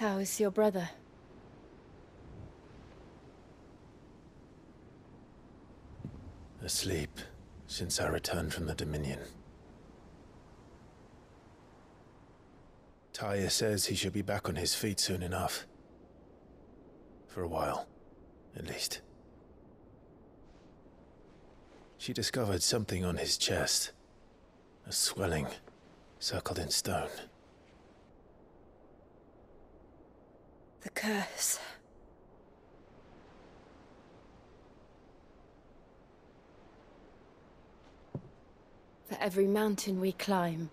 How is your brother? Asleep since I returned from the Dominion. Taya says he should be back on his feet soon enough. For a while, at least. She discovered something on his chest. A swelling, circled in stone. The curse. For every mountain we climb,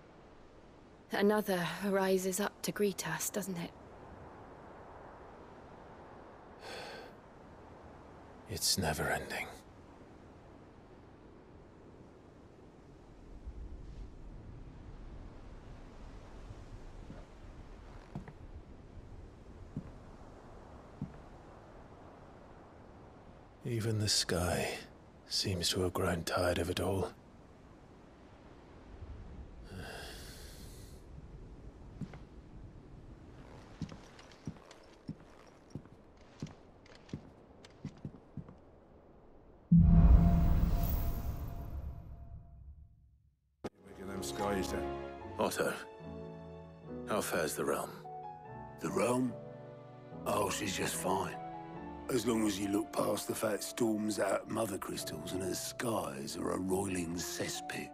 another rises up to greet us, doesn't it? It's never ending. Even the sky seems to have grown tired of it all. Skies then. Otto, how fares the realm? The realm? Oh, she's just fine. As long as you look past the fact storms out mother crystals and her skies are a roiling cesspit.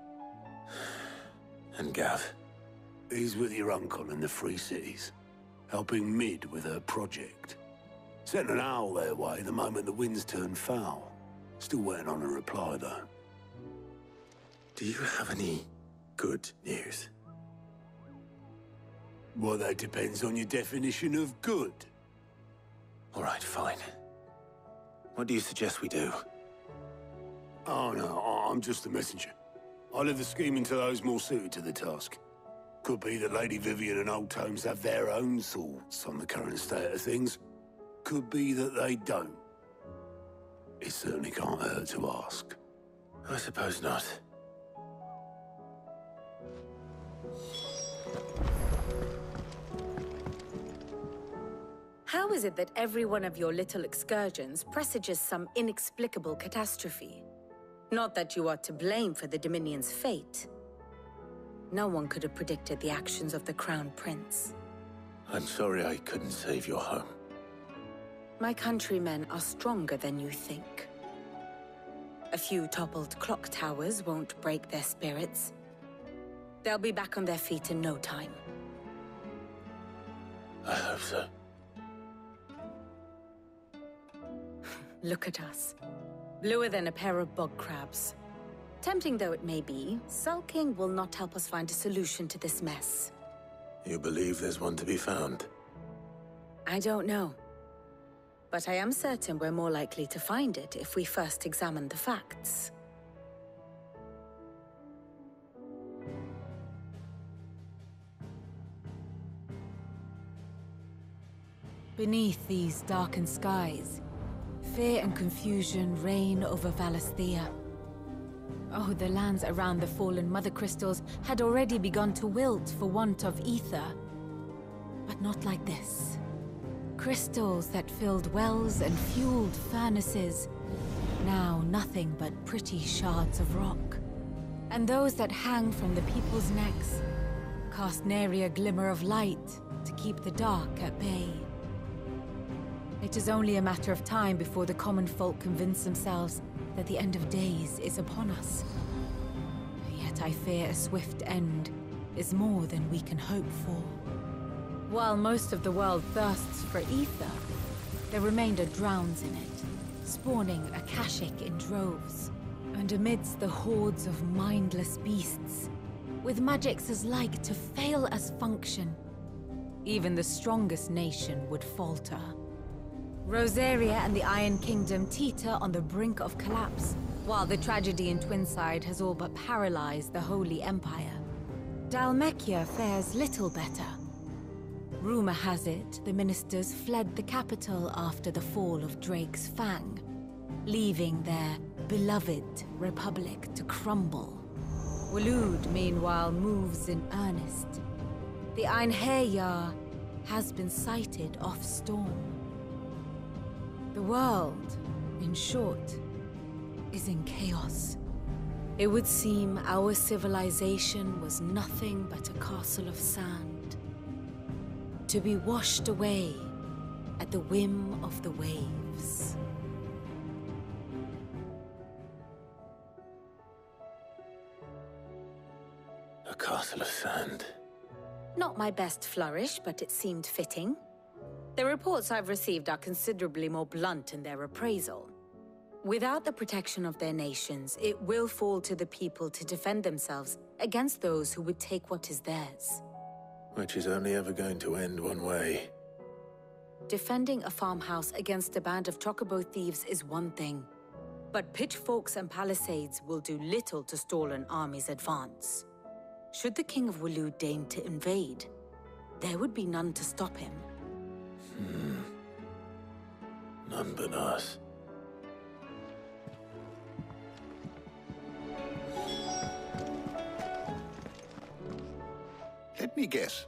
And Gav? He's with your uncle in the Free Cities, helping Mid with her project. Sent an owl their way the moment the winds turned foul. Still waiting on a reply, though. Do you have any good news? Well, that depends on your definition of good. All right, fine. What do you suggest we do? Oh, no, I'm just a messenger. I leave the scheming to those more suited to the task. Could be that Lady Vivian and Old Tomes have their own thoughts on the current state of things. Could be that they don't. It certainly can't hurt to ask. I suppose not. How is it that every one of your little excursions presages some inexplicable catastrophe? Not that you are to blame for the Dominion's fate. No one could have predicted the actions of the Crown Prince. I'm sorry I couldn't save your home. My countrymen are stronger than you think. A few toppled clock towers won't break their spirits. They'll be back on their feet in no time. I hope so. Look at us. Bluer than a pair of bog crabs. Tempting though it may be, sulking will not help us find a solution to this mess. You believe there's one to be found? I don't know. But I am certain we're more likely to find it if we first examine the facts. Beneath these darkened skies, fear and confusion reign over Valisthea. Oh, the lands around the fallen mother crystals had already begun to wilt for want of ether. But not like this. Crystals that filled wells and fueled furnaces, now nothing but pretty shards of rock. And those that hang from the people's necks cast nary a glimmer of light to keep the dark at bay. It is only a matter of time before the common folk convince themselves that the end of days is upon us. Yet I fear a swift end is more than we can hope for. While most of the world thirsts for ether, the remainder drowns in it, spawning Akashic in droves. And amidst the hordes of mindless beasts, with magics as like to fail as function, even the strongest nation would falter. Rosaria and the Iron Kingdom teeter on the brink of collapse, while the tragedy in Twinside has all but paralyzed the Holy Empire. Dhalmekia fares little better. Rumor has it the ministers fled the capital after the fall of Drake's Fang, leaving their beloved republic to crumble. Waloed, meanwhile, moves in earnest. The Einherjar has been sighted off Storm. The world, in short, is in chaos. It would seem our civilization was nothing but a castle of sand, to be washed away at the whim of the waves. A castle of sand. Not my best flourish, but it seemed fitting. The reports I've received are considerably more blunt in their appraisal. Without the protection of their nations, it will fall to the people to defend themselves against those who would take what is theirs. Which is only ever going to end one way. Defending a farmhouse against a band of chocobo thieves is one thing, but pitchforks and palisades will do little to stall an army's advance. Should the King of Wulu deign to invade, there would be none to stop him. None but us. Let me guess.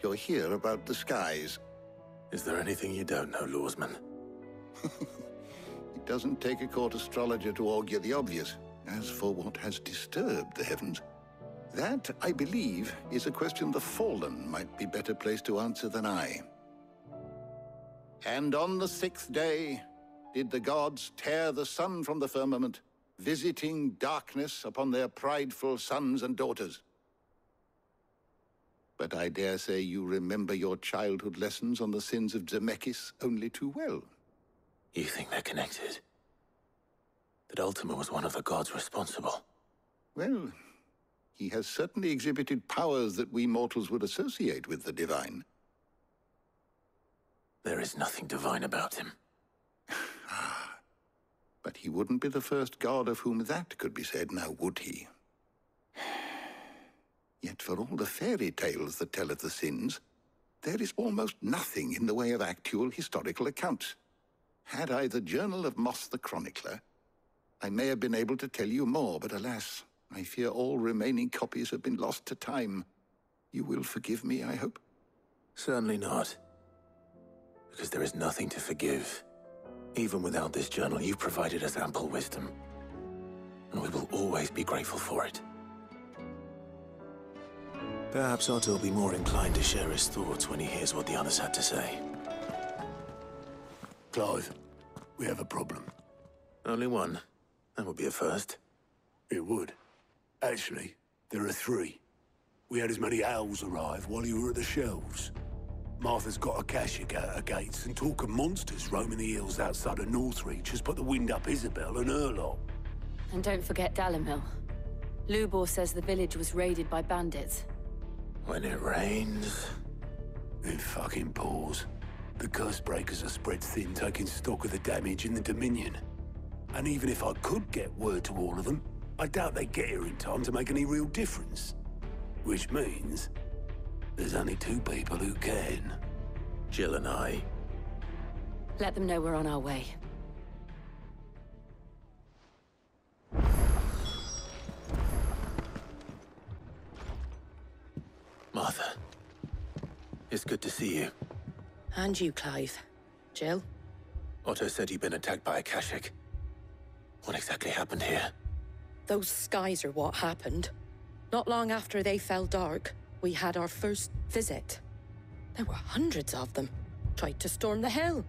You're here about the skies. Is there anything you don't know, Lawsman? It doesn't take a court astrologer to augur the obvious. As for what has disturbed the heavens, that, I believe, is a question the Fallen might be better placed to answer than I. And on the 6th day did the gods tear the sun from the firmament, visiting darkness upon their prideful sons and daughters. But I dare say you remember your childhood lessons on the sins of Zemeckis only too well. You think they're connected? That Ultima was one of the gods responsible? Well, he has certainly exhibited powers that we mortals would associate with the divine. There is nothing divine about him. But he wouldn't be the first god of whom that could be said, now would he? Yet for all the fairy tales that tell of the sins, there is almost nothing in the way of actual historical accounts. Had I the Journal of Moss the Chronicler, I may have been able to tell you more, but alas, I fear all remaining copies have been lost to time. You will forgive me, I hope? Certainly not. Because there is nothing to forgive. Even without this journal, you've provided us ample wisdom. And we will always be grateful for it. Perhaps Otto will be more inclined to share his thoughts when he hears what the others had to say. Clive, we have a problem. Only one. That would be a first. It would. Actually, there are 3. We had as many owls arrive while you were at the shelves. Martha's got a cashier at her gates, and talk of monsters roaming the hills outside of Northreach has put the wind up Isabel and her lot. And don't forget Dalimil. Lubor says the village was raided by bandits. When it rains... It fucking pours. The curse breakers are spread thin, taking stock of the damage in the Dominion. And even if I could get word to all of them, I doubt they'd get here in time to make any real difference. Which means... there's only 2 people who can. Jill and I. Let them know we're on our way. Martha. It's good to see you. And you, Clive. Jill? Otto said you'd been attacked by a Kashik. What exactly happened here? Those skies are what happened. Not long after they fell dark, we had our first visit. There were hundreds of them. Tried to storm the hill.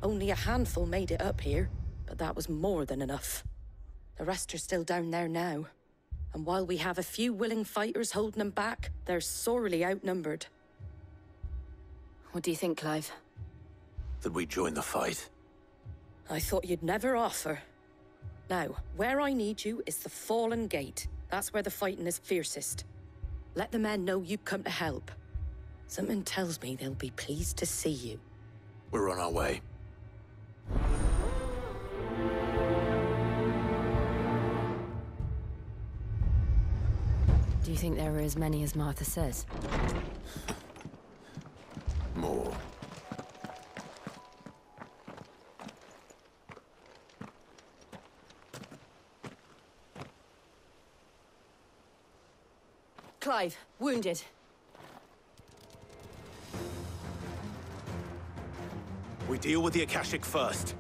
Only a handful made it up here, but that was more than enough. The rest are still down there now. And while we have a few willing fighters holding them back, they're sorely outnumbered. What do you think, Clive? That we join the fight? I thought you'd never offer. Now, where I need you is the Fallen Gate. That's where the fighting is fiercest. Let the men know you come to help. Something tells me they'll be pleased to see you. We're on our way. Do you think there are as many as Martha says? More. Clive, wounded. We deal with the Akashic first.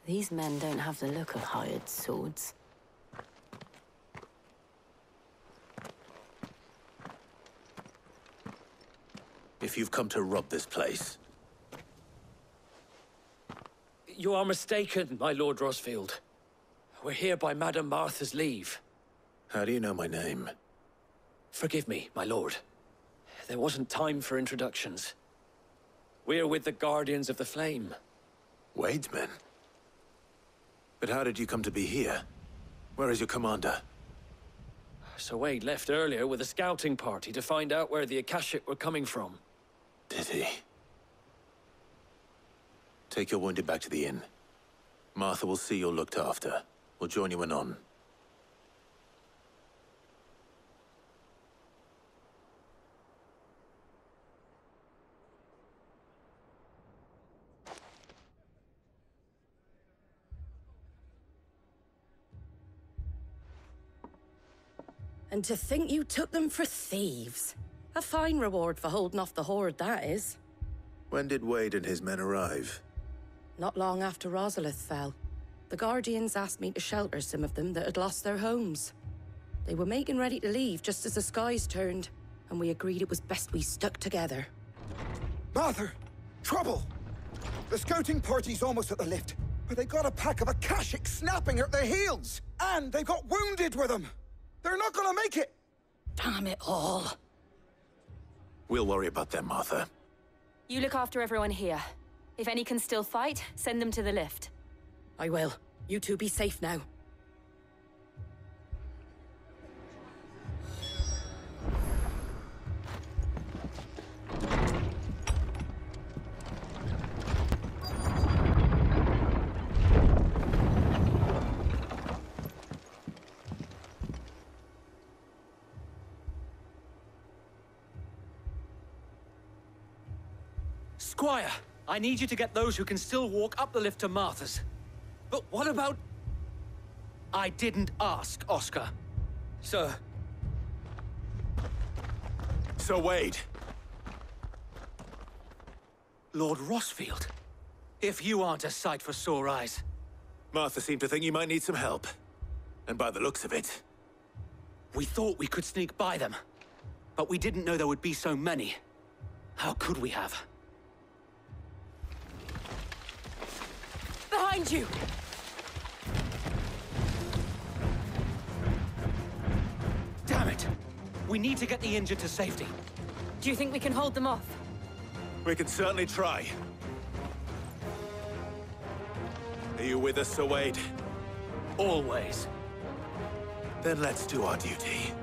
These men don't have the look of hired swords. If you've come to rob this place... You are mistaken, my Lord Rosfield. We're here by Madame Martha's leave. How do you know my name? Forgive me, my lord. There wasn't time for introductions. We're with the Guardians of the Flame. Wade's men? But how did you come to be here? Where is your commander? Sir Wade left earlier with a scouting party to find out where the Akashic were coming from. Did he? Take your wounded back to the inn. Martha will see you're looked after. We'll join you anon. And to think you took them for thieves. A fine reward for holding off the horde, that is. When did Wade and his men arrive? Not long after Rosalith fell. The Guardians asked me to shelter some of them that had lost their homes. They were making ready to leave just as the skies turned, and we agreed it was best we stuck together. Martha! Trouble! The scouting party's almost at the lift, but they got a pack of Akashic snapping at their heels! And they got wounded with them! They're not gonna make it! Damn it all. We'll worry about them, Martha. You look after everyone here. If any can still fight, send them to the lift. I will. You two be safe now. Squire, I need you to get those who can still walk up the lift to Martha's. But what about... I didn't ask, Oscar. Sir. Sir Wade. Lord Rosfield. If you aren't a sight for sore eyes. Martha seemed to think you might need some help. And by the looks of it... We thought we could sneak by them. But we didn't know there would be so many. How could we have? Behind you! Damn it! We need to get the injured to safety. Do you think we can hold them off? We can certainly try. Are you with us, Sir Wade? Always. Then let's do our duty.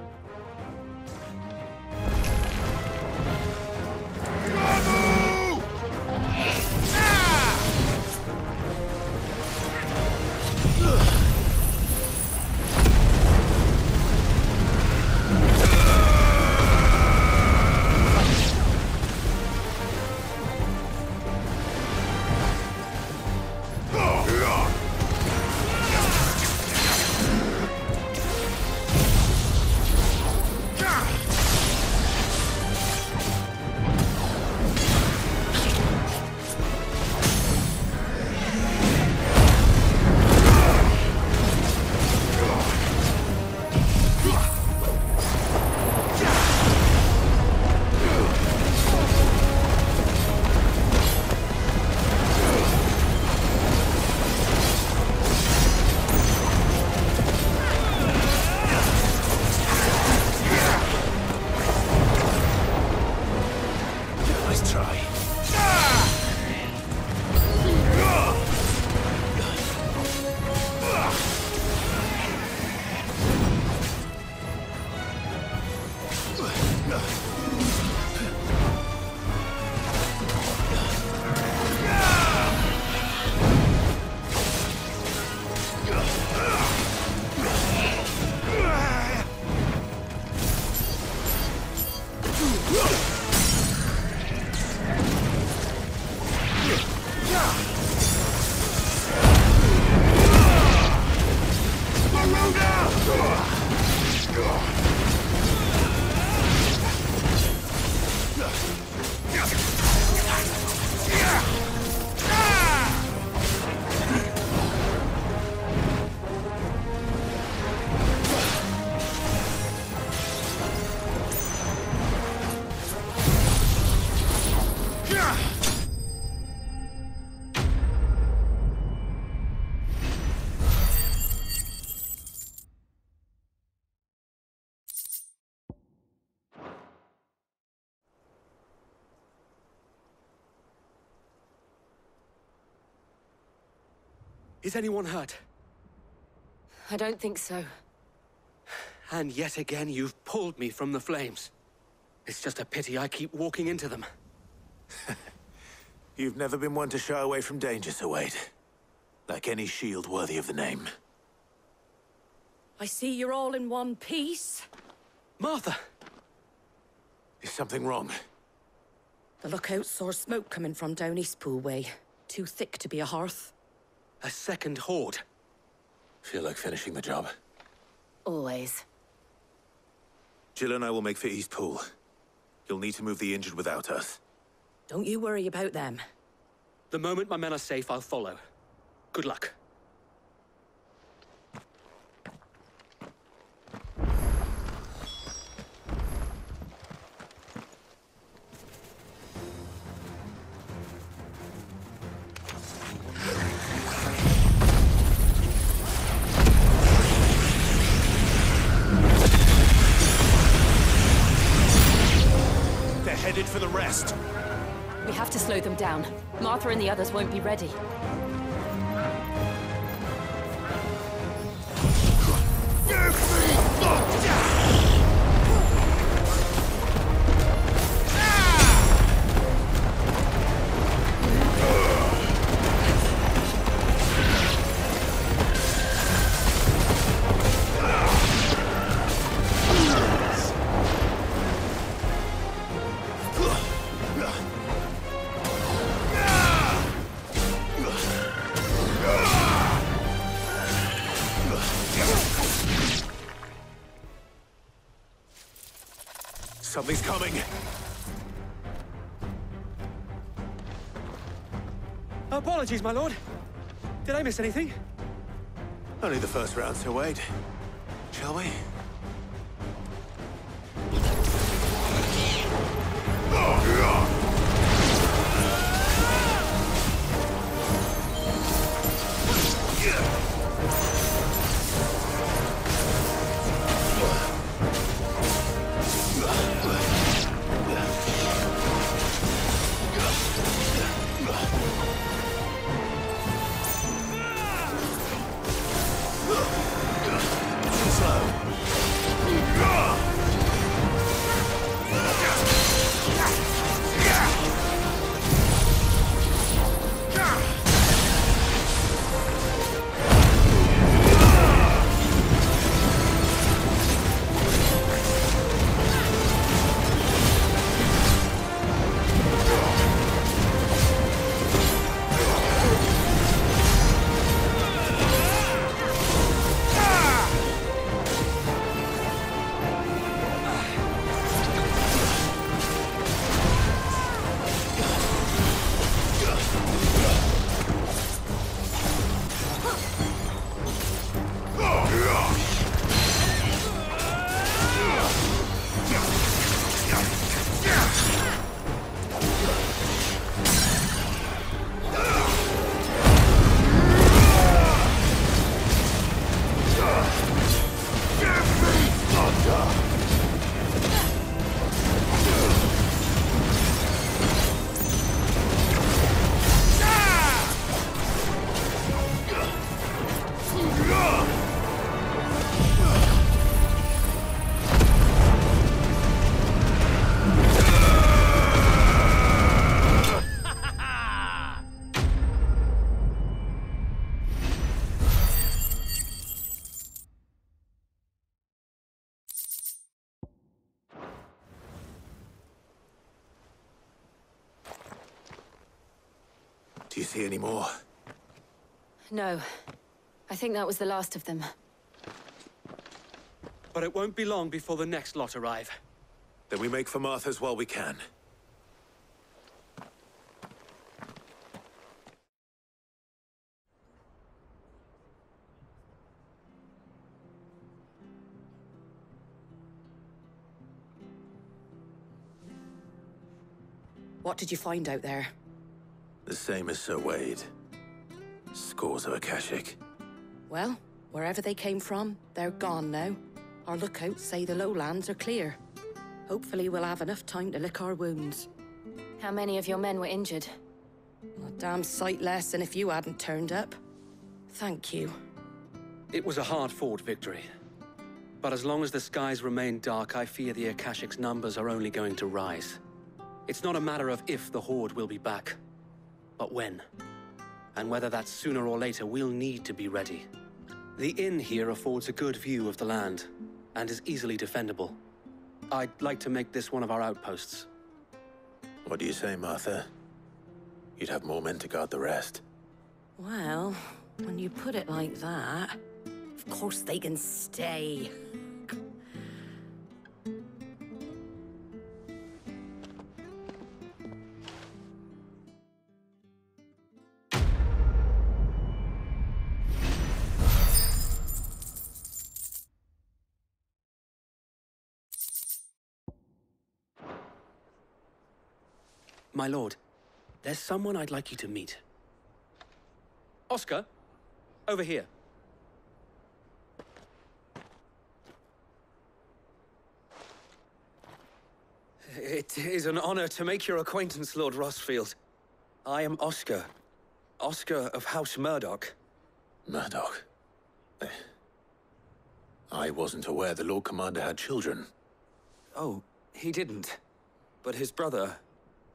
Is anyone hurt? I don't think so. And yet again, you've pulled me from the flames. It's just a pity I keep walking into them. You've never been one to shy away from danger, Sir Wade. Like any shield worthy of the name. I see you're all in one piece. Martha! Is something wrong? The lookout saw smoke coming from down Eastpool way. Too thick to be a hearth. A second horde. Feel like finishing the job. Always. Jill and I will make for Eastpool. You'll need to move the injured without us. Don't you worry about them. The moment my men are safe, I'll follow. Good luck. They're headed for the rest. We have to slow them down. Martha and the others won't be ready. Something's coming. Apologies, my lord. Did I miss anything? Only the first round, Sir Wade. Shall we? Do you see any more? No. I think that was the last of them. But it won't be long before the next lot arrive. Then we make for Martha's while we can. What did you find out there? The same as Sir Wade. Scores of Akashic. Well, wherever they came from, they're gone now. Our lookouts say the lowlands are clear. Hopefully we'll have enough time to lick our wounds. How many of your men were injured? A damn sight less than if you hadn't turned up. Thank you. It was a hard-fought victory. But as long as the skies remain dark, I fear the Akashic's numbers are only going to rise. It's not a matter of if the Horde will be back, but when. And whether that's sooner or later, we'll need to be ready. The inn here affords a good view of the land, and is easily defendable. I'd like to make this one of our outposts. What do you say, Martha? You'd have more men to guard the rest. Well, when you put it like that, of course they can stay. My lord, there's someone I'd like you to meet. Oscar, over here. It is an honor to make your acquaintance, Lord Rossfield. I am Oscar. Oscar of House Murdoch. Murdoch? I wasn't aware the Lord Commander had children. Oh, he didn't. But his brother,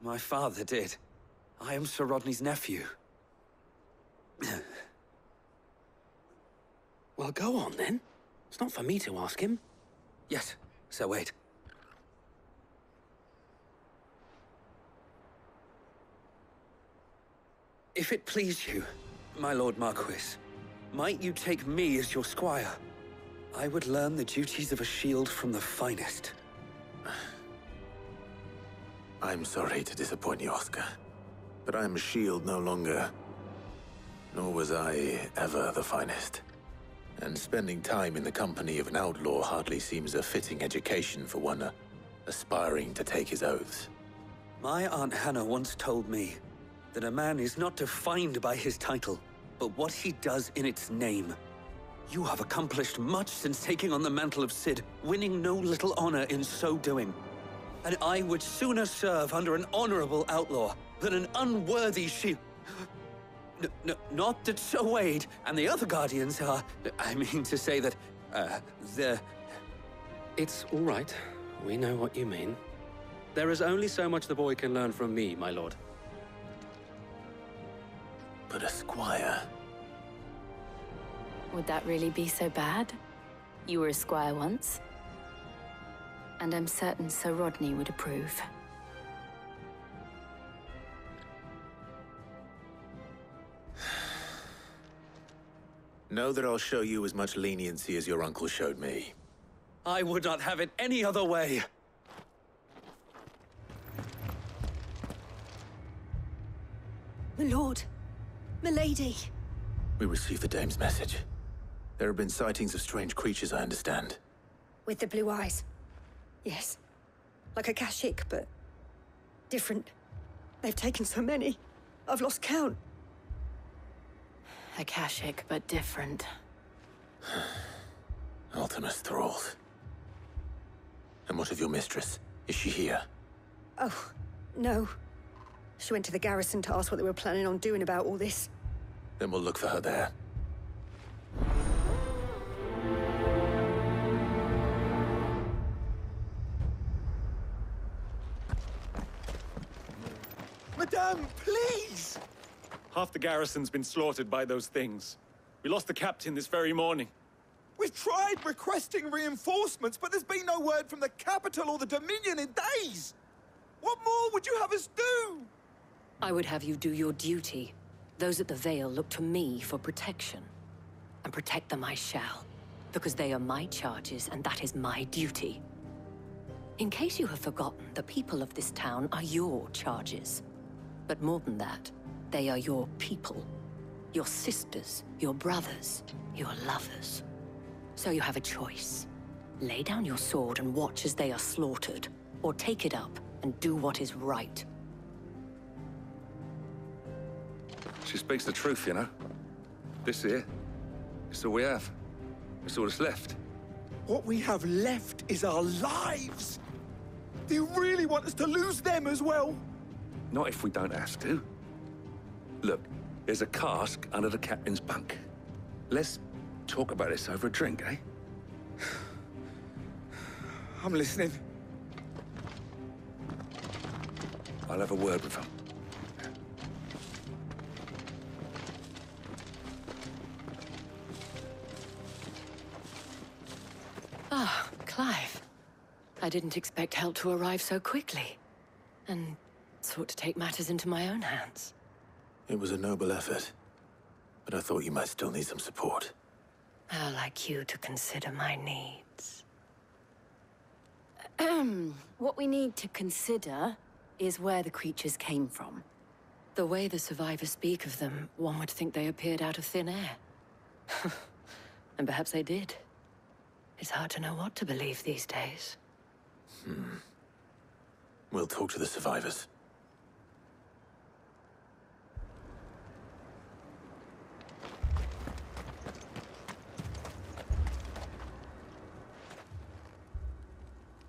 my father, did. I am Sir Rodney's nephew. Well, go on, then. It's not for me to ask him. Yes, Sir Wade. If it please you, my Lord Marquis, might you take me as your squire? I would learn the duties of a shield from the finest. I'm sorry to disappoint you, Oscar, but I'm a shield no longer. Nor was I ever the finest. And spending time in the company of an outlaw hardly seems a fitting education for one aspiring to take his oaths. My Aunt Hannah once told me that a man is not defined by his title, but what he does in its name. You have accomplished much since taking on the mantle of Cid, winning no little honor in so doing. And I would sooner serve under an honorable outlaw than an unworthy shield. Not that Sir Wade and the other Guardians are... I mean to say that, they're... It's all right. We know what you mean. There is only so much the boy can learn from me, my lord. But a squire... Would that really be so bad? You were a squire once. And I'm certain Sir Rodney would approve. Know that I'll show you as much leniency as your uncle showed me. I would not have it any other way. My lord, milady. We received the dame's message. There have been sightings of strange creatures, I understand. With the blue eyes. Yes. Like a Akashic, but different. They've taken so many. I've lost count. Akashic, but different. Ultimus thralls. And what of your mistress? Is she here? Oh, no. She went to the garrison to ask what they were planning on doing about all this. Then we'll look for her there. Madame, please! Half the garrison's been slaughtered by those things. We lost the captain this very morning. We've tried requesting reinforcements, but there's been no word from the capital or the Dominion in days! What more would you have us do? I would have you do your duty. Those at the Vale look to me for protection. And protect them I shall, because they are my charges and that is my duty. In case you have forgotten, the people of this town are your charges. But more than that, they are your people. Your sisters, your brothers, your lovers. So you have a choice. Lay down your sword and watch as they are slaughtered, or take it up and do what is right. She speaks the truth, you know. This here, it's all we have. It's all that's left. What we have left is our lives! Do you really want us to lose them as well? Not if we don't have to. Look, there's a cask under the captain's bunk. Let's talk about this over a drink, eh? I'm listening. I'll have a word with him. Ah, Clive. I didn't expect help to arrive so quickly. And sought to take matters into my own hands. It was a noble effort, but I thought you might still need some support. How like you to consider my needs. What we need to consider is where the creatures came from. The way the survivors speak of them, one would think they appeared out of thin air. And perhaps they did. It's hard to know what to believe these days. We'll talk to the survivors.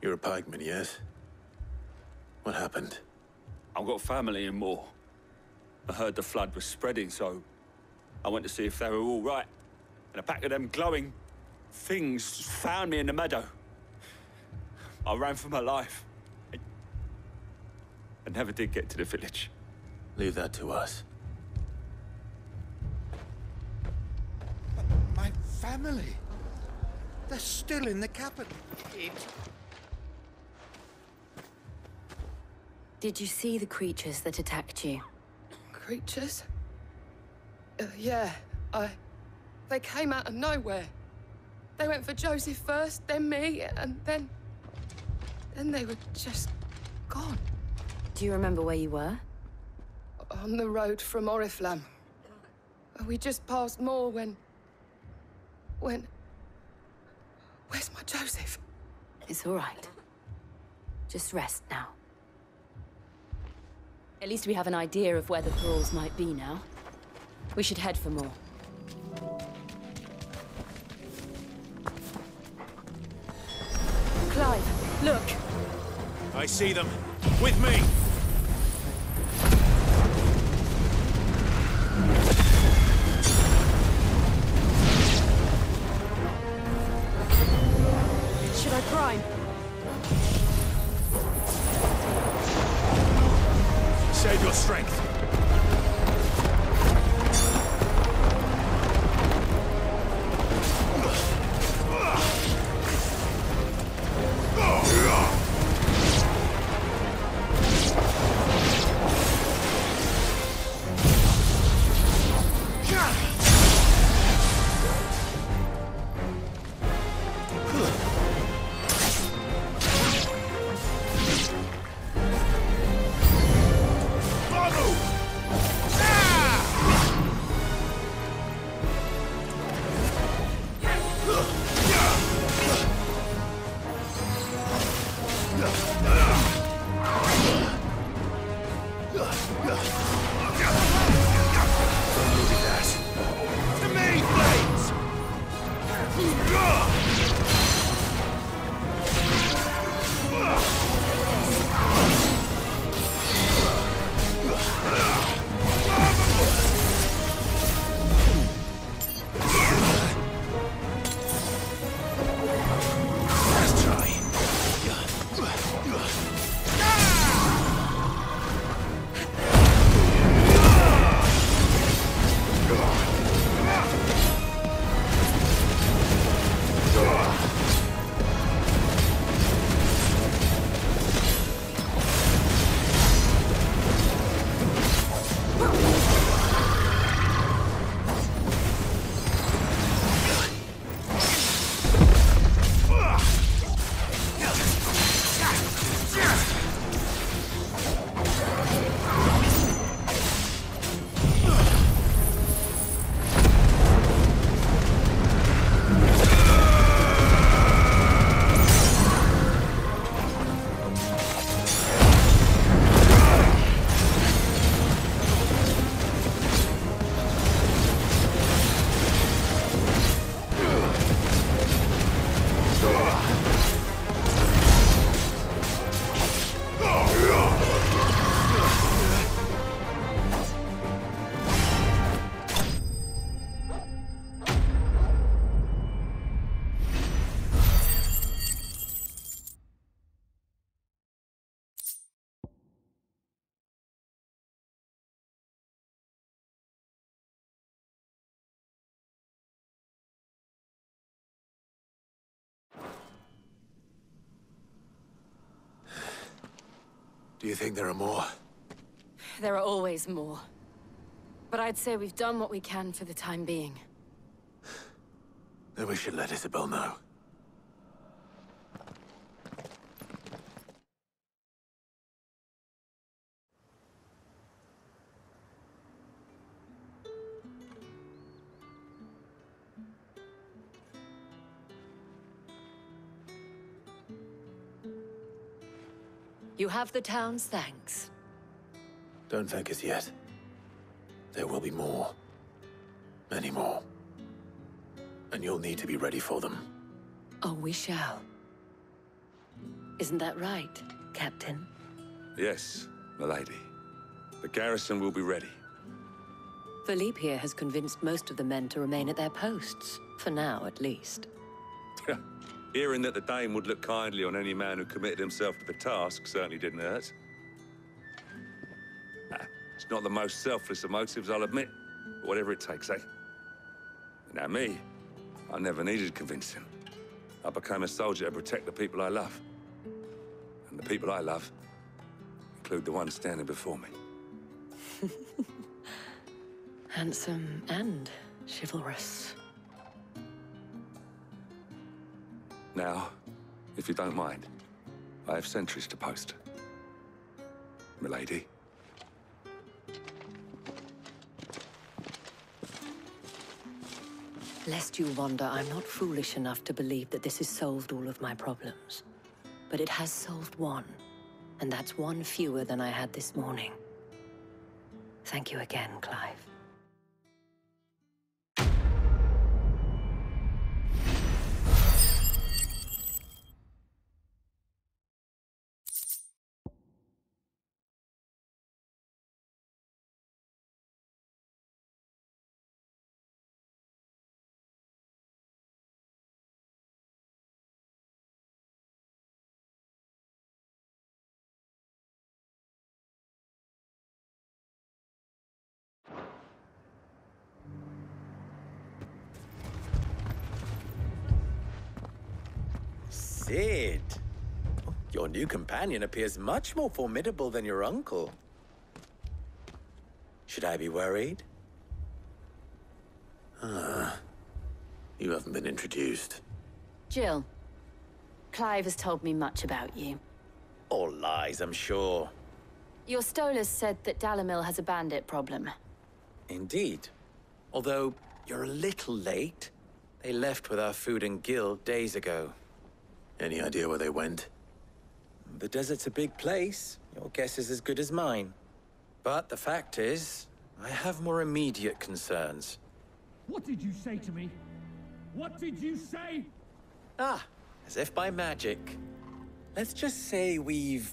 You're a pikeman, yes? What happened? I've got family in Moor. I heard the flood was spreading, so I went to see if they were all right. And a pack of them glowing things found me in the meadow. I ran for my life. I never did get to the village. Leave that to us. But my family... They're still in the capital. Did you see the creatures that attacked you? Creatures? Yeah, They came out of nowhere. They went for Joseph first, then me, and then they were just gone. Do you remember where you were? On the road from Oriflamme. We just passed Moor when... Where's my Joseph? It's all right. Just rest now. At least we have an idea of where the thralls might be now. We should head for more. Clive, look! I see them. With me! Should I prime? Save your strength. Do you think there are more? There are always more. But I'd say we've done what we can for the time being. Then we should let Isabel know. You have the town's thanks. Don't thank us yet. There will be more. Many more. And you'll need to be ready for them. Oh, we shall. Isn't that right, Captain? Yes, milady. The garrison will be ready. Philippe here has convinced most of the men to remain at their posts. For now, at least. Hearing that the Dame would look kindly on any man who committed himself to the task certainly didn't hurt. It's not the most selfless of motives, I'll admit. But whatever it takes, eh? Now me, I never needed convincing. I became a soldier to protect the people I love. And the people I love include the one standing before me. Handsome and chivalrous. Now, if you don't mind, I have sentries to post. Milady. Lest you wonder, I'm not foolish enough to believe that this has solved all of my problems. But it has solved one, and that's one fewer than I had this morning. Thank you again, Clive. Sid! Your new companion appears much more formidable than your uncle. Should I be worried? You haven't been introduced. Jill. Clive has told me much about you. All lies, I'm sure. Your Stolas said that Dalimil has a bandit problem. Indeed. Although, you're a little late. They left with our food and guild days ago. Any idea where they went? The desert's a big place. Your guess is as good as mine. But the fact is, I have more immediate concerns. What did you say to me? What did you say? Ah, as if by magic. Let's just say we've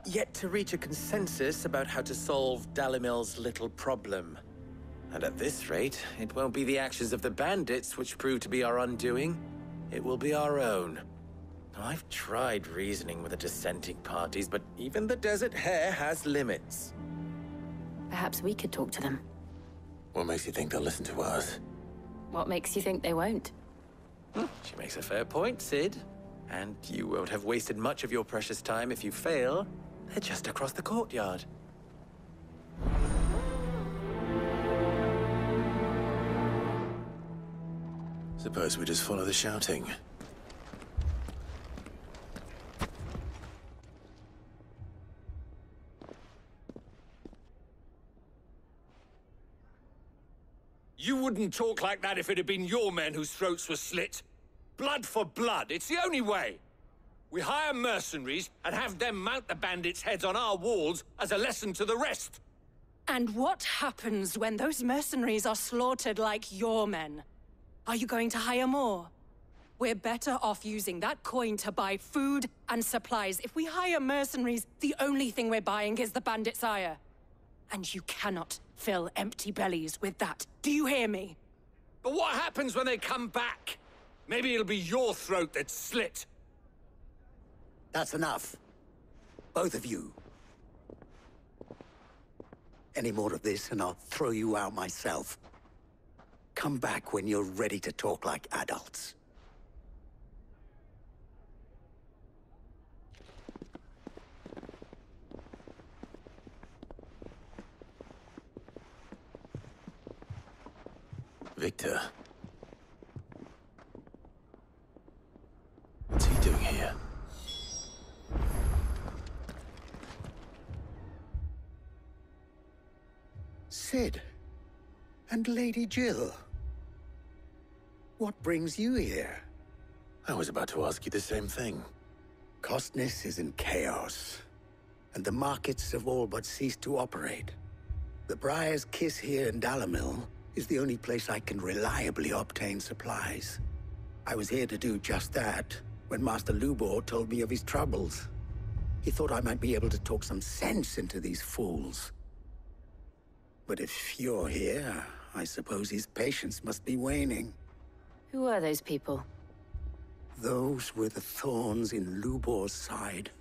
yet to reach a consensus about how to solve Dalimil's little problem. And at this rate, it won't be the actions of the bandits which prove to be our undoing. It will be our own. I've tried reasoning with the dissenting parties, but even the Desert Hare has limits. Perhaps we could talk to them. What makes you think they'll listen to us? What makes you think they won't? She makes a fair point, Sid. And you won't have wasted much of your precious time if you fail. They're just across the courtyard. Suppose we just follow the shouting. You wouldn't talk like that if it had been your men whose throats were slit. Blood for blood, it's the only way. We hire mercenaries and have them mount the bandits' heads on our walls as a lesson to the rest. And what happens when those mercenaries are slaughtered like your men? Are you going to hire more? We're better off using that coin to buy food and supplies. If we hire mercenaries, the only thing we're buying is the bandits' ire. And you cannot fill empty bellies with that. Do you hear me? But what happens when they come back? Maybe it'll be your throat that's slit. That's enough. Both of you. Any more of this and I'll throw you out myself. Come back when you're ready to talk like adults. Victor. What's he doing here? Cid. And Lady Jill. What brings you here? I was about to ask you the same thing. Costness is in chaos, and the markets have all but ceased to operate. The Briar's Kiss here in Dalimil is the only place I can reliably obtain supplies. I was here to do just that when Master Lubor told me of his troubles. He thought I might be able to talk some sense into these fools. But if you're here, I suppose his patience must be waning. Who are those people? Those were the thorns in Lubor's side.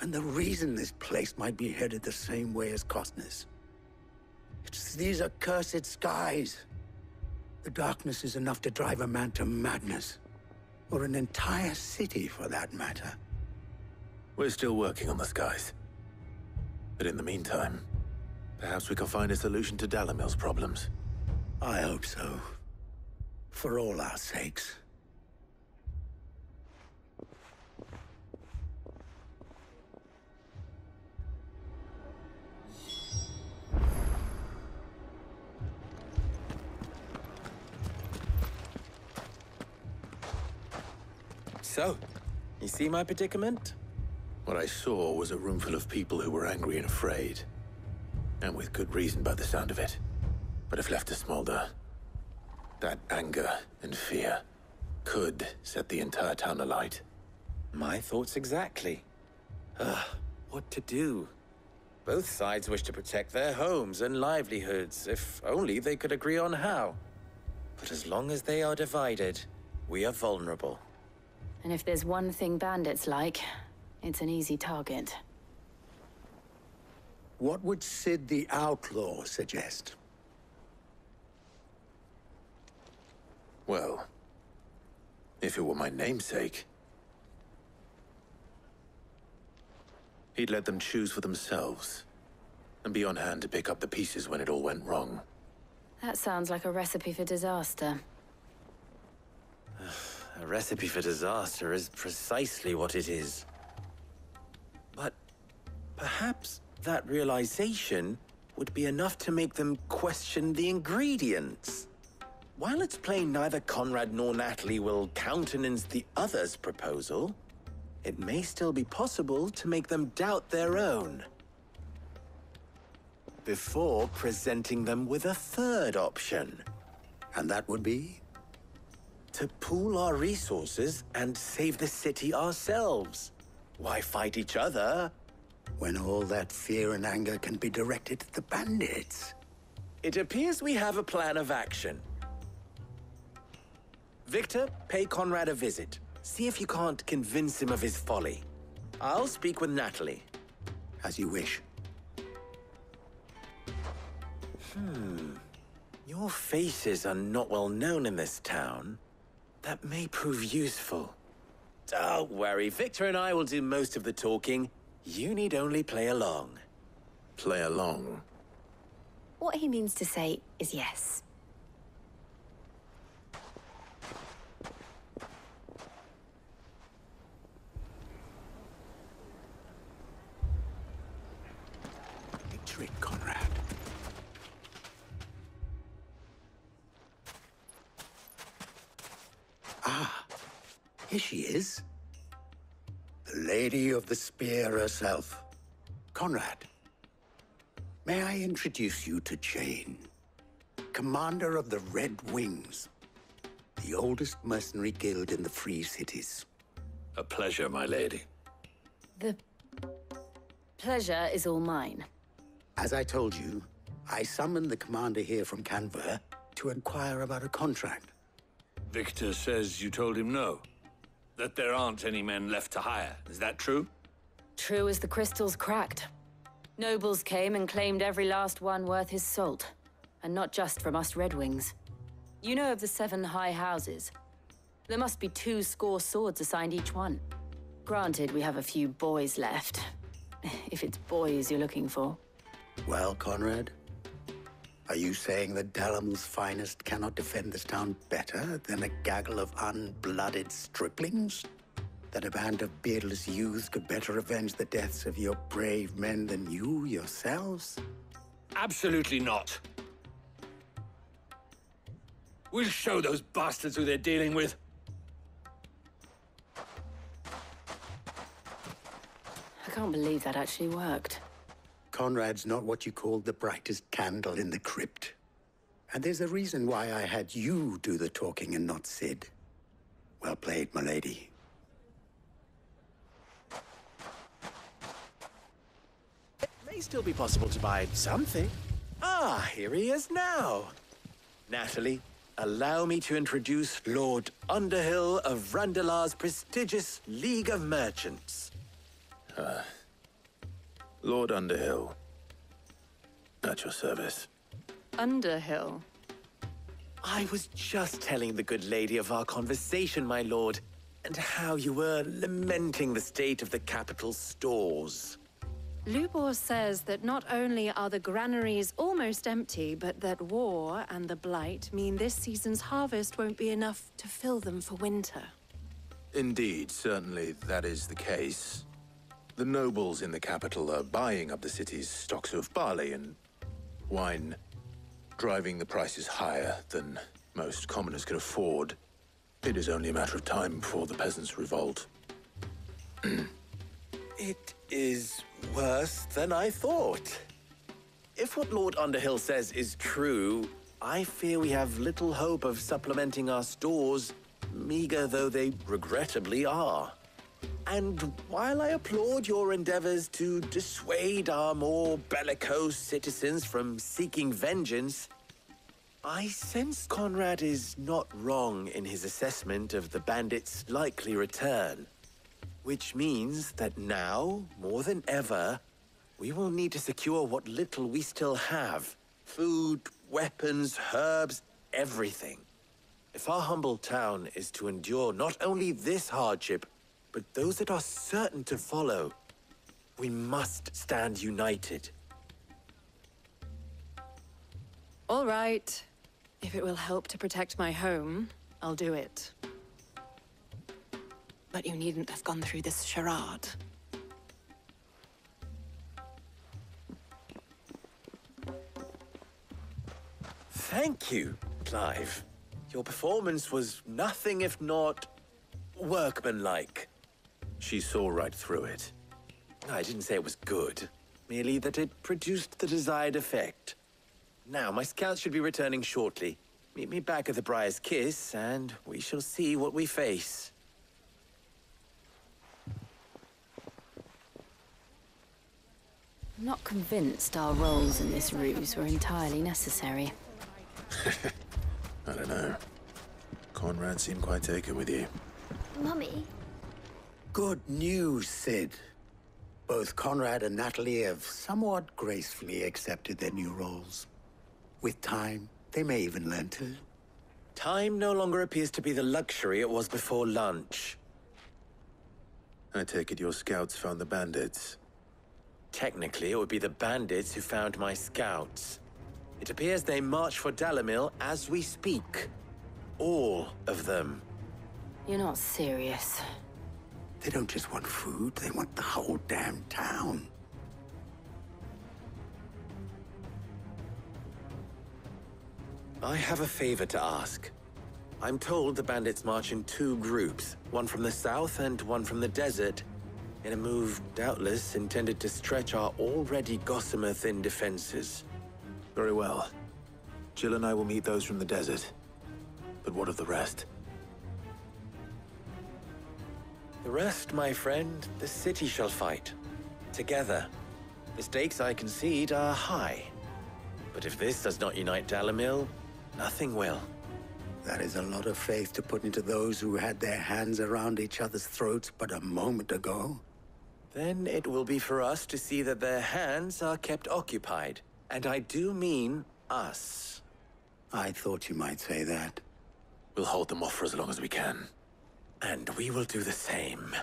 And the reason this place might be headed the same way as Costness. It's these accursed skies. The darkness is enough to drive a man to madness. Or an entire city, for that matter. We're still working on the skies. But in the meantime, perhaps we can find a solution to Dalimil's problems. I hope so. For all our sakes. So, you see my predicament? What I saw was a room full of people who were angry and afraid. And with good reason by the sound of it. But if left to smolder, that anger and fear could set the entire town alight. My thoughts exactly. What to do? Both sides wish to protect their homes and livelihoods, if only they could agree on how. But as long as they are divided, we are vulnerable. And if there's one thing bandits like, it's an easy target. What would Cid the Outlaw suggest? Well, if it were my namesake, he'd let them choose for themselves, and be on hand to pick up the pieces when it all went wrong. That sounds like a recipe for disaster. A recipe for disaster is precisely what it is. But perhaps that realization would be enough to make them question the ingredients. While it's plain neither Conrad nor Natalie will countenance the other's proposal, it may still be possible to make them doubt their own. Before presenting them with a third option. And that would be? To pool our resources and save the city ourselves. Why fight each other? When all that fear and anger can be directed at the bandits. It appears we have a plan of action. Victor, pay Conrad a visit. See if you can't convince him of his folly. I'll speak with Natalie. As you wish. Your faces are not well known in this town. That may prove useful. Don't worry, Victor and I will do most of the talking. You need only play along. Play along? What he means to say is yes. A trick, Conrad. Ah, here she is. The Lady of the Spear herself. Conrad, may I introduce you to Jane, commander of the Red Wings, the oldest mercenary guild in the Free Cities. A pleasure, my lady. The pleasure is all mine. As I told you, I summoned the commander here from Canver to inquire about a contract. Victor says you told him no. That there aren't any men left to hire. Is that true? True as the crystals cracked. Nobles came and claimed every last one worth his salt. And not just from us Red Wings. You know of the 7 high houses. There must be 2 swords assigned each one. Granted, we have a few boys left. If it's boys you're looking for. Well, Conrad, Are you saying that Dalamel's finest cannot defend this town better than a gaggle of unblooded striplings? That a band of beardless youths could better avenge the deaths of your brave men than you yourselves? Absolutely not. We'll show those bastards who they're dealing with. I can't believe that actually worked. Conrad's not what you called the brightest candle in the crypt. And there's a reason why I had you do the talking and not Sid. Well played, my lady. It may still be possible to buy something. Ah, here he is now. Natalie, allow me to introduce Lord Underhill of Randalar's prestigious League of Merchants. Lord Underhill. At your service. Underhill? I was just telling the good lady of our conversation, my lord, and how you were lamenting the state of the capital's stores. Lubor says that not only are the granaries almost empty, but that war and the Blight mean this season's harvest won't be enough to fill them for winter. Indeed, certainly that is the case. The nobles in the capital are buying up the city's stocks of barley and wine, driving the prices higher than most commoners can afford. It is only a matter of time before the peasants revolt. It is worse than I thought. If what Lord Underhill says is true, I fear we have little hope of supplementing our stores, meager though they regrettably are. And while I applaud your endeavors to dissuade our more bellicose citizens from seeking vengeance, I sense Conrad is not wrong in his assessment of the bandits' likely return. Which means that now, more than ever, we will need to secure what little we still have. Food, weapons, herbs, everything. If our humble town is to endure not only this hardship, but those that are certain to follow, we must stand united. All right. If it will help to protect my home, I'll do it. But you needn't have gone through this charade. Thank you, Clive. Your performance was nothing if not workmanlike. She saw right through it. I didn't say it was good, merely that it produced the desired effect. Now, my scouts should be returning shortly. Meet me back at the Briar's Kiss, and we shall see what we face. I'm not convinced our roles in this ruse were entirely necessary. I don't know. Conrad seemed quite taken with you. Mummy? Good news, Sid. Both Conrad and Natalie have somewhat gracefully accepted their new roles. With time, they may even learn to. Time no longer appears to be the luxury it was before lunch. I take it your scouts found the bandits. Technically, it would be the bandits who found my scouts. It appears they march for Dalamil as we speak. All of them. You're not serious. They don't just want food, they want the whole damn town. I have a favor to ask. I'm told the bandits march in two groups, one from the south and one from the desert, in a move doubtless intended to stretch our already gossamer-thin defenses. Very well. Jill and I will meet those from the desert. But what of the rest? The rest, my friend, the city shall fight. Together. The stakes, I concede, are high. But if this does not unite Dalamil, nothing will. That is a lot of faith to put into those who had their hands around each other's throats but a moment ago. Then it will be for us to see that their hands are kept occupied. And I do mean us. I thought you might say that. We'll hold them off for as long as we can. And we will do the same.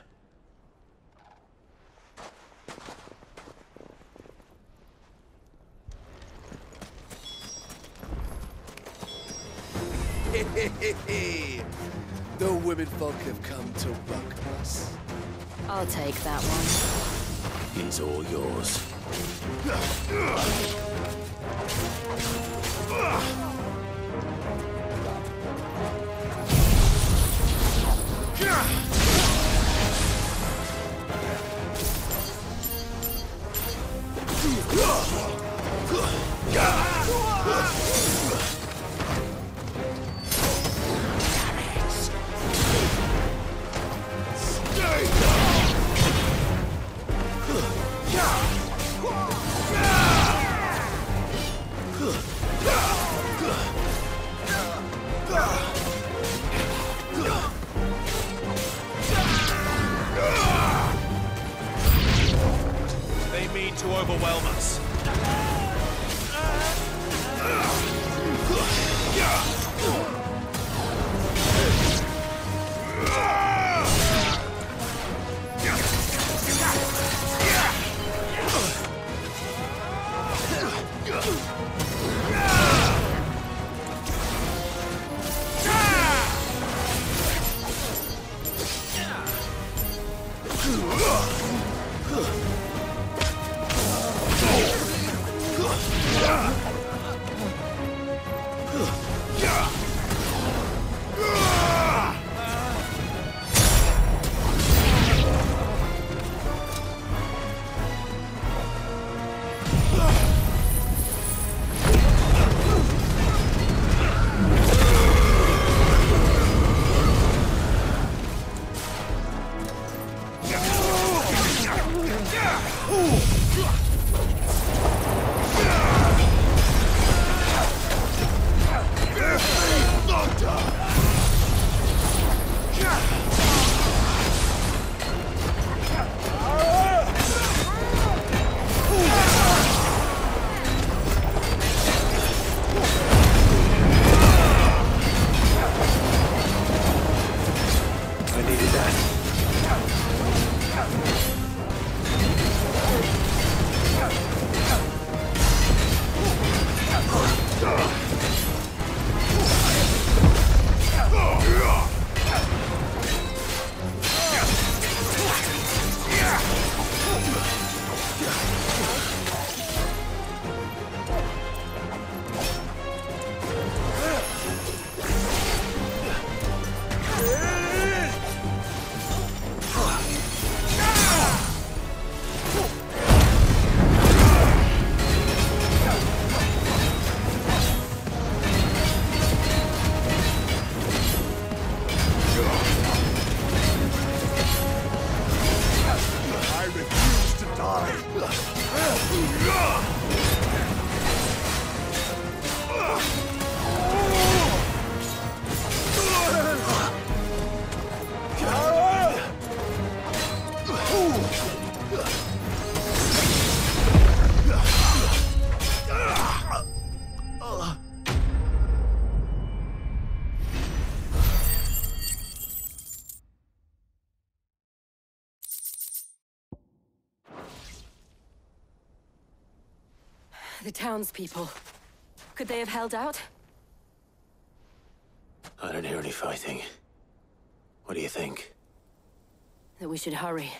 The women folk have come to welcome us. I'll take that one. He's all yours. They mean to overwhelm us. The townspeople. Could they have held out? I don't hear any fighting. What do you think? That we should hurry.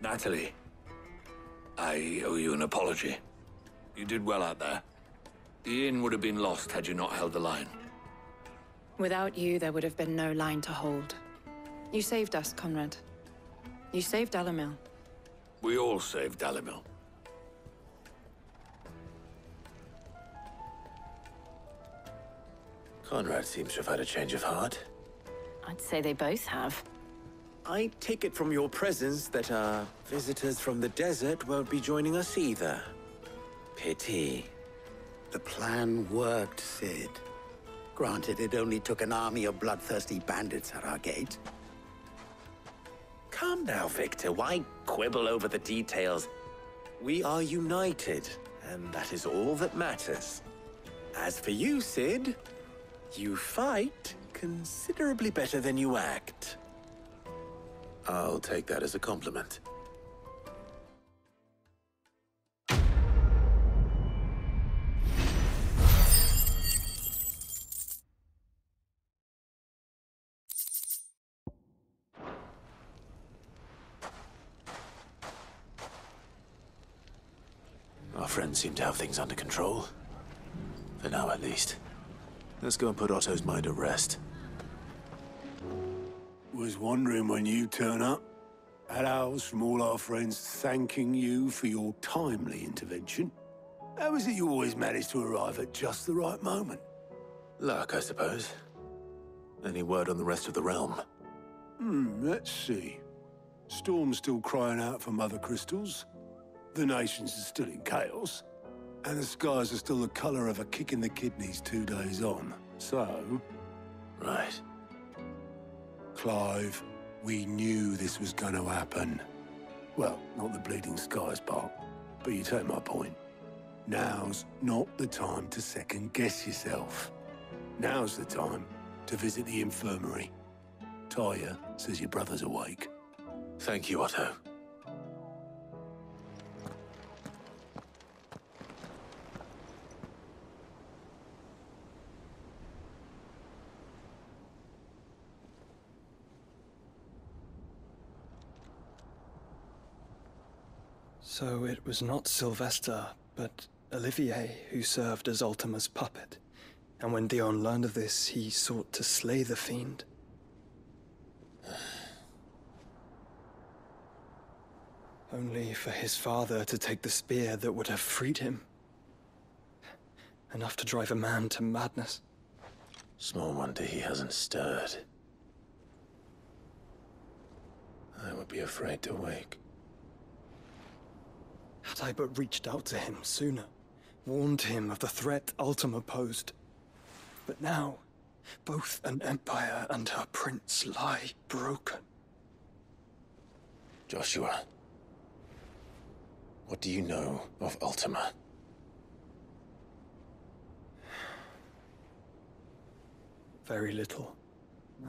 Natalie, I owe you an apology. You did well out there. The inn would have been lost had you not held the line. Without you, there would have been no line to hold. You saved us, Conrad. You saved Dalimil. We all saved Dalimil. Conrad seems to have had a change of heart. I'd say they both have. I take it from your presence that our visitors from the desert won't be joining us either. Pity. The plan worked, Sid. Granted, it only took an army of bloodthirsty bandits at our gate. Come now, Victor. Why quibble over the details? We are united, and that is all that matters. As for you, Cid, you fight considerably better than you act. I'll take that as a compliment. Our friends seem to have things under control. For now, at least. Let's go and put Otto's mind at rest. Was wondering when you turn up. Had owls from all our friends thanking you for your timely intervention. How is it you always manage to arrive at just the right moment? Luck, I suppose. Any word on the rest of the realm? Let's see. Storm's still crying out for mother crystals. The nations are still in chaos. And the skies are still the colour of a kick in the kidneys 2 days on. So... Right. Clive, we knew this was going to happen. Well, not the bleeding skies part, but you take my point. Now's not the time to second-guess yourself. Now's the time to visit the infirmary. Talia says your brother's awake. Thank you, Otto. So it was not Sylvester, but Olivier who served as Ultima's puppet. And when Dion learned of this, he sought to slay the fiend. Only for his father to take the spear that would have freed him. Enough to drive a man to madness. Small wonder he hasn't stirred. I would be afraid to wake. Had I but reached out to him sooner, warned him of the threat Ultima posed. But now, both an empire and her prince lie broken. Joshua, what do you know of Ultima? Very little,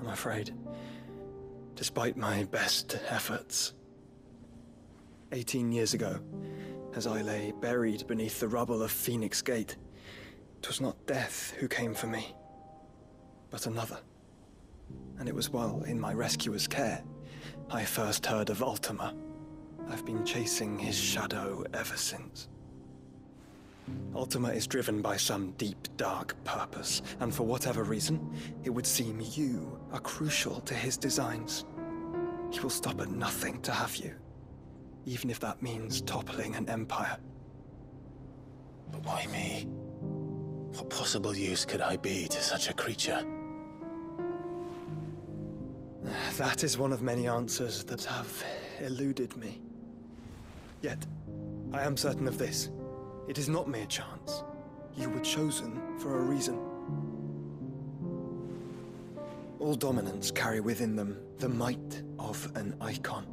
I'm afraid. Despite my best efforts. 18 years ago, as I lay buried beneath the rubble of Phoenix Gate, 'twas not death who came for me, but another. And it was while in my rescuer's care I first heard of Ultima. I've been chasing his shadow ever since. Ultima is driven by some deep, dark purpose, and for whatever reason, it would seem you are crucial to his designs. He will stop at nothing to have you. Even if that means toppling an empire. But why me? What possible use could I be to such a creature? That is one of many answers that have eluded me. Yet, I am certain of this. It is not mere chance. You were chosen for a reason. All dominants carry within them the might of an icon.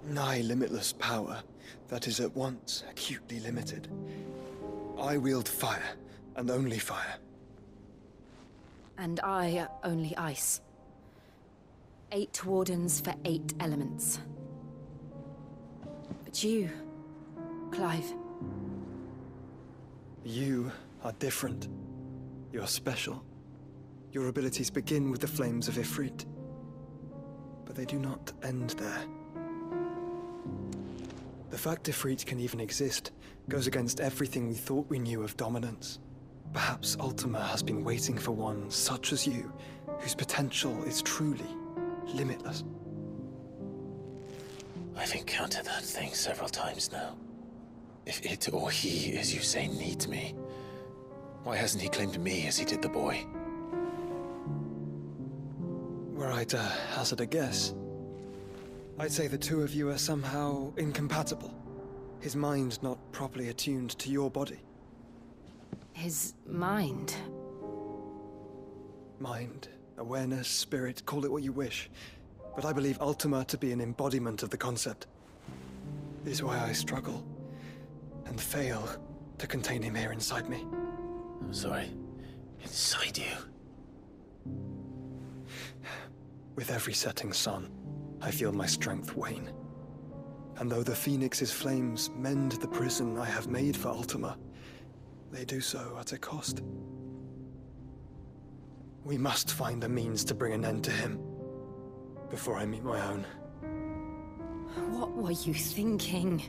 Nigh limitless power that is at once acutely limited. I wield fire, and only fire. And I only ice. 8 wardens for 8 elements. But you, Clive. You are different. You're special. Your abilities begin with the flames of Ifrit. But they do not end there. The fact Ifrit can even exist goes against everything we thought we knew of dominance. Perhaps Ultima has been waiting for one such as you, whose potential is truly limitless. I've encountered that thing several times now. If it or he, as you say, needs me, why hasn't he claimed me as he did the boy? Were I to hazard a guess, I'd say the two of you are somehow incompatible. His mind not properly attuned to your body. His mind? Mind, awareness, spirit, call it what you wish. but I believe Ultima to be an embodiment of the concept. This is why I struggle and fail to contain him here inside me. I'm sorry. Inside you? With every setting sun, I feel my strength wane. And though the Phoenix's flames mend the prison I have made for Ultima, they do so at a cost. We must find a means to bring an end to him before I meet my own. What were you thinking?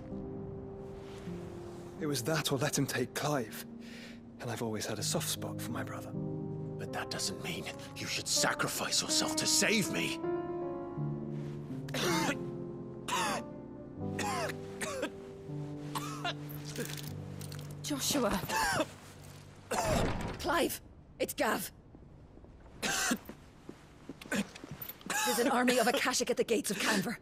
It was that or let him take Clive. And I've always had a soft spot for my brother. But that doesn't mean you should sacrifice yourself to save me. Joshua. Clive, it's Gav. There's an army of Akashic at the gates of Canver.